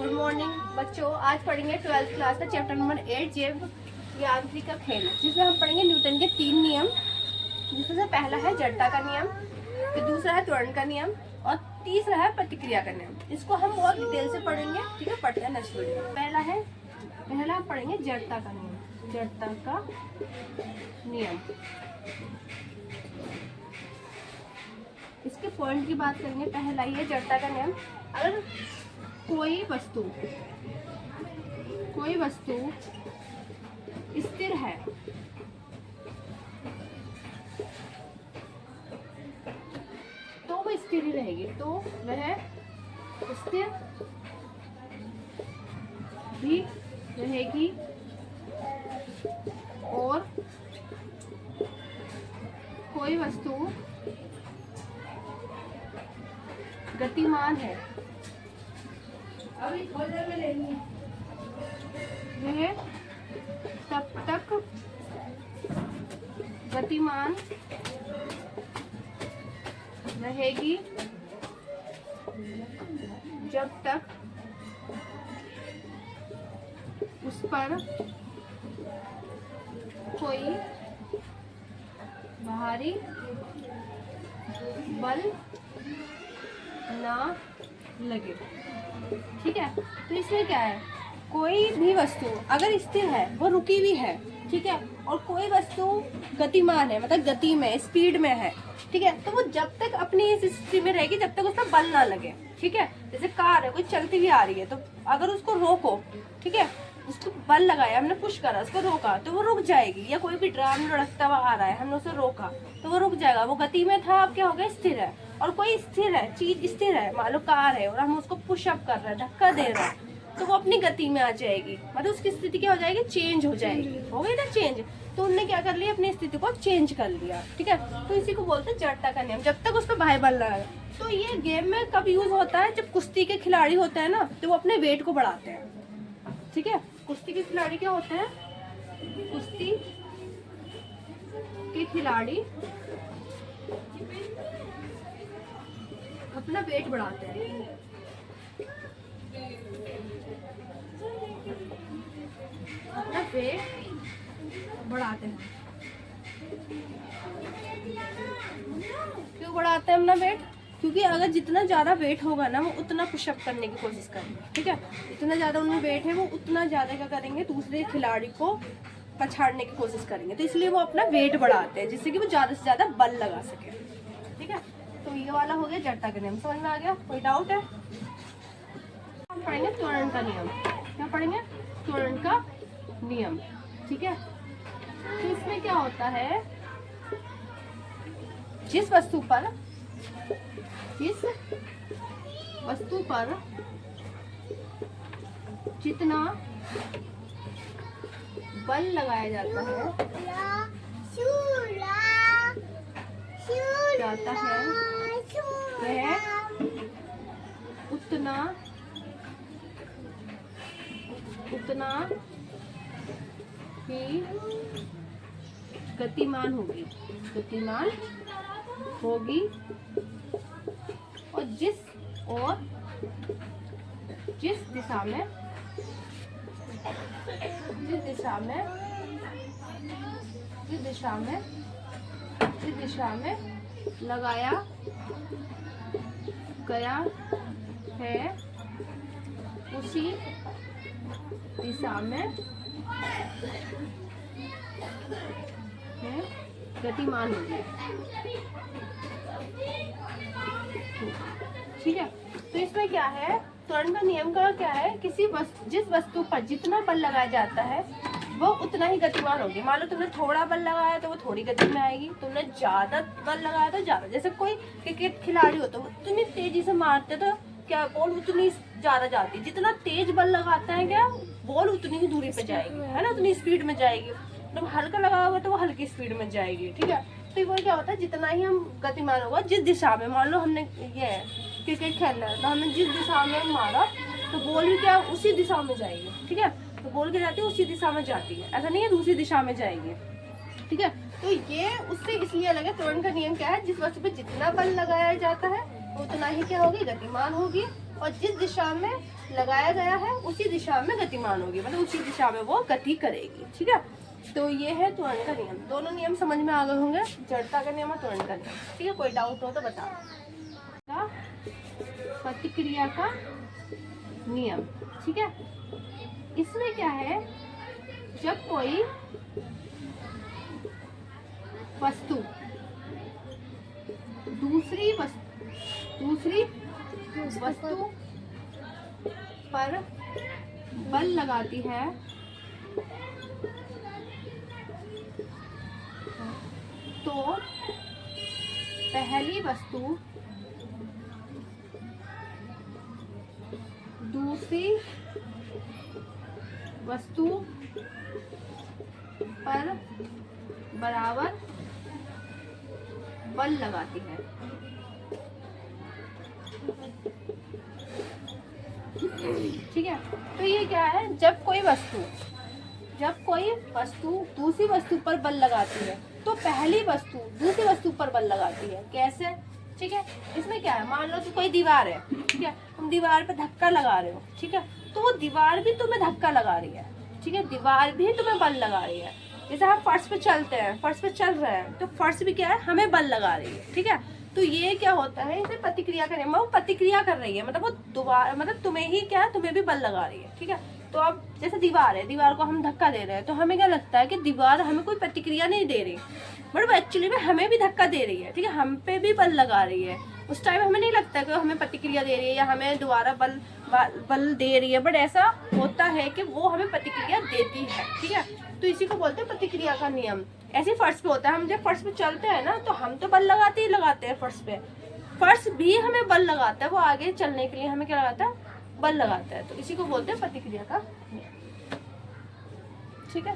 Good morning बच्चों। आज पढ़ेंगे 12th क्लास का चैप्टर नंबर 8 जैव यांत्रिक का खेल, जिसमें हम पढ़ेंगे न्यूटन के 3 नियम। जिसमें से पहला है जड़ता का नियम, फिर दूसरा है त्वरण का नियम और तीसरा है प्रतिक्रिया का नियम। इसको हम बहुत डिटेल से पढ़ेंगे, ठीक है। पढ़ते हैं नेक्स्ट वीडियो में। पहला हम पढ़ेंगे जड़ता का नियम। जड़ता का नियम, इसके पॉइंट की बात करेंगे। पहला ही है जड़ता का नियम। अगर कोई वस्तु स्थिर है तो वह स्थिर ही रहेगी, तो वह स्थिर भी रहेगी। और कोई वस्तु गतिमान है वह तब तक गतिमान रहेगी जब तक उस पर कोई बाहरी बल ना लगे, ठीक है। तो इसमें क्या है, कोई भी वस्तु अगर स्थिर है वो रुकी हुई है, ठीक है, और कोई वस्तु गतिमान है मतलब गति में स्पीड में है, ठीक है, तो वो जब तक अपनी इस स्थिति में रहेगी जब तक उसका बल ना लगे, ठीक है। जैसे कार है, कोई चलती हुई आ रही है, तो अगर उसको रोको, ठीक है, उसको बल लगाया, हमने पुश करा, उसको रोका तो वो रुक जाएगी। या कोई भी ड्राम लुढ़कता हुआ आ रहा है, हमने उसे रोका तो वो रुक जाएगा, वो गति में था, अब क्या हो गया, स्थिर है। और कोई स्थिर है, चीज स्थिर है, मान लो कार है और हम उसको पुशअप कर रहे हैं, धक्का दे रहे हैं, तो वो अपनी गति में आ जाएगी, मतलब उसकी स्थिति क्या हो जाएगी, चेंज हो जाएगी। हो गई ना चेंज, तो उनने क्या कर लिया, अपनी स्थिति को चेंज कर लिया, ठीक है। तो इसी को बोलते हैं जड़ता का नियम, जब तक उस पर बाह्य बल लगा। तो ये गेम में कब यूज होता है, जब कुश्ती के खिलाड़ी होते हैं ना, तो वो अपने वेट को बढ़ाते हैं, ठीक है। कुश्ती के खिलाड़ी क्या होते हैं, कुश्ती के खिलाड़ी अपना वेट बढ़ाते हैं, अपना वेट बढ़ाते हैं। क्यों बढ़ाते हैं अपना वेट, क्योंकि अगर जितना ज्यादा वेट होगा ना, वो उतना पुशअप करने की कोशिश करेंगे, ठीक है। जितना ज्यादा उनमें वेट है वो उतना ज्यादा क्या करेंगे, दूसरे खिलाड़ी को पछाड़ने की कोशिश करेंगे। तो इसलिए वो अपना वेट बढ़ाते हैं, जिससे कि वो ज्यादा से ज्यादा बल लगा सके, ठीक है। तो ये वाला हो गया जड़ता का नियम, समझ में आ गया, कोई डाउट है। हम पढ़ेंगे त्वरण का नियम। क्या पढ़ेंगे, त्वरण का नियम, ठीक है। तो इसमें क्या होता है, जिस वस्तु पर जितना बल लगाया जाता है वह उतना ही गतिमान होगी और जिस दिशा में लगाया गया है उसी दिशा में गतिमान होगी, ठीक है। तो इसमें क्या है, त्वरण का नियम का क्या है, जिस वस्तु पर जितना बल लगाया जाता है वो उतना ही गतिमान होगी। मान लो तुमने थोड़ा बल लगाया तो वो थोड़ी गति में आएगी, तुमने ज्यादा बल लगाया तो ज्यादा। जैसे कोई क्रिकेट खिलाड़ी हो तो उतनी तेजी से मारते तो क्या बॉल उतनी ज्यादा जाती है, जितना तेज बल लगाता है क्या बॉल उतनी ही दूरी पे जाएगी, है ना, उतनी स्पीड में जाएगी। तो हल्का लगा होगा तो वो हल्की स्पीड में जाएगी, ठीक है। तो वो क्या होता है, जितना ही हम गतिमान होगा जिस दिशा में, मान लो हमने ये क्रिकेट खेलना है तो हमने जिस दिशा में मारा तो बॉल भी क्या उसी दिशा में जाएगी, ठीक है। तो बॉल क्या जाती है उसी दिशा में जाती है, ऐसा नहीं है दूसरी दिशा में जाएगी, ठीक है। तो ये उससे इसलिए अलग है। त्वरण का नियम क्या है, जिस वस्तु पे जितना बल लगाया जाता है उतना ही क्या होगी, गतिमान होगी, और जिस दिशा में लगाया गया है उसी दिशा में गतिमान होगी, मतलब उसी दिशा में वो गति करेगी। ठीक है, तो ये है त्वरण का नियम। दोनों नियम समझ में आ गए होंगे, जड़ता का नियम और त्वरण का नियम। ठीक है, कोई डाउट हो तो बताओ। प्रतिक्रिया का नियम, ठीक है, इसमें क्या है, जब कोई वस्तु दूसरी वस्तु पर बल लगाती है तो पहली वस्तु दूसरी वस्तु पर बराबर बल लगाती है। ठीक है, तो ये क्या है, जब कोई वस्तु दूसरी वस्तु पर बल लगाती है तो पहली वस्तु दूसरी वस्तु पर बल लगाती है। कैसे? ठीक है, इसमें क्या है, मान लो कि कोई दीवार है, ठीक है, तुम दीवार पे धक्का लगा रहे हो, ठीक है, तो वो दीवार भी तुम्हें धक्का लगा रही है। ठीक है, दीवार भी तुम्हें बल लगा रही है। जैसे हम फर्श पे चलते हैं, फर्श पे चल रहे हैं, तो फर्श भी क्या है, हमें बल लगा रही है। ठीक है, तो ये क्या होता है, इसे प्रतिक्रिया का नियम, वो प्रतिक्रिया कर रही है, मतलब वो दोबारा, मतलब तुम्हें ही क्या है, तुम्हें भी बल लगा रही है। ठीक है, तो अब जैसे दीवार है, दीवार को हम धक्का दे रहे हैं, तो हमें क्या लगता है कि दीवार हमें कोई प्रतिक्रिया नहीं दे रही, मतलब एक्चुअली में हमें भी धक्का दे रही है। ठीक है, हम पे भी बल लगा रही है। उस टाइम हमें नहीं लगता कि हमें प्रतिक्रिया दे रही है या हमें दोबारा बल दे रही है, बट ऐसा होता है कि वो हमें प्रतिक्रिया देती है। ठीक है, तो इसी को बोलते हैं प्रतिक्रिया का नियम। ऐसे फर्श पे होता है, हम जब फर्श पे चलते हैं ना, तो हम तो बल लगाते ही लगाते हैं फर्श पे, फर्श भी हमें बल लगाता है, वो आगे चलने के लिए हमें क्या लगाता है, बल लगाता है। तो इसी को बोलते हैं प्रतिक्रिया का नियम। ठीक है।